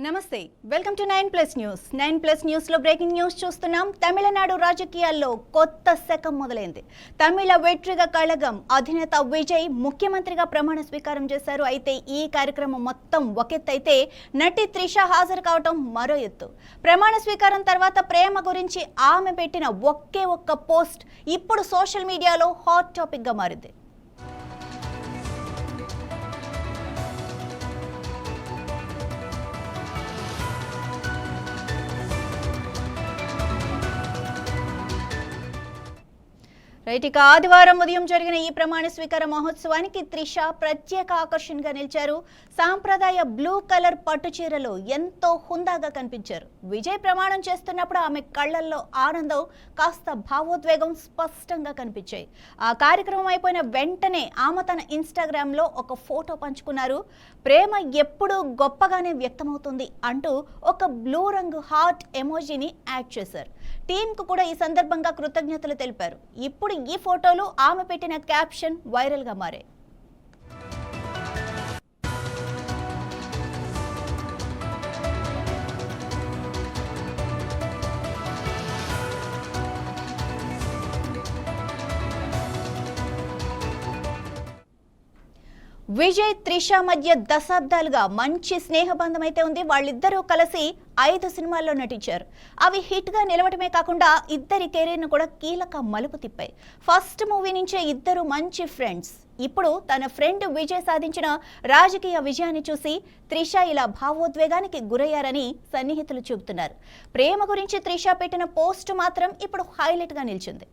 నమస్తే welcome to 9+ news 9+ news లో breaking news చూస్తున్నాం. తమిళనాడు రాజకీయాల్లో కొత్త శకం మొదలైంది. తమిళ వెట్రిగ కళగం అధినేత విజయ్ ముఖ్యమంత్రిగా ప్రమాణ స్వీకారం చేశారు. అయితే ఈ కార్యక్రమం మొత్తం ఒకెత్తైతే నటి త్రిష హాజరు కావటం మరో ఎత్తు. ప్రమాణ స్వీకారం తర్వాత ప్రేమ గురించి ఆమె పెట్టిన ఒకే ఒక్క పోస్ట్ ఇప్పుడు సోషల్ మీడియాలో హాట్ టాపిక్ గా మారింది. ఇక ఆదివారం ఉదయం జరిగిన ఈ ప్రమాణ స్వీకార మహోత్సవానికి త్రిష ప్రత్యేక ఆకర్షణగా నిలిచారు. సాంప్రదాయ బ్లూ కలర్ పట్టు చీరలో ఎంతో హుందాగా కనిపించారు. విజయ్ ప్రమాణం చేస్తున్నప్పుడు ఆమె కళ్లల్లో ఆనందం కాస్త భావోద్వేగం స్పష్టంగా కనిపించాయి. ఆ కార్యక్రమం అయిపోయిన వెంటనే ఆమె తన ఇన్స్టాగ్రామ్ లో ఒక ఫోటో పంచుకున్నారు. ప్రేమ ఎప్పుడూ గొప్పగానే వ్యక్తమవుతుంది అంటూ ఒక బ్లూ రంగు హార్ట్ ఎమోజీని యాడ్ చేశారు. టీమ్ కు కూడా ఈ సందర్భంగా కృతజ్ఞతలు తెలిపారు. ఇప్పుడు ఈ ఫోటోలు ఆమె పెట్టిన క్యాప్షన్ వైరల్ గా మారాయి. విజయ్ త్రిష మధ్య దశాబ్దాలుగా మంచి స్నేహబంధం అయితే ఉంది. వాళ్ళిద్దరూ కలిసి 5 సినిమాల్లో నటించారు. అవి హిట్ గా నిలవటమే కాకుండా ఇద్దరి కెరీర్ ను కూడా కీలక మలుపు తిప్పాయి. ఫస్ట్ మూవీ నుంచే ఇద్దరు మంచి ఫ్రెండ్స్. ఇప్పుడు తన ఫ్రెండ్ విజయ్ సాధించిన రాజకీయ విజయాన్ని చూసి త్రిష ఇలా భావోద్వేగానికి గురయ్యారని సన్నిహితులు చెబుతున్నారు. ప్రేమ గురించి త్రిష పెట్టిన పోస్ట్ మాత్రం ఇప్పుడు హైలైట్ గా నిలిచింది.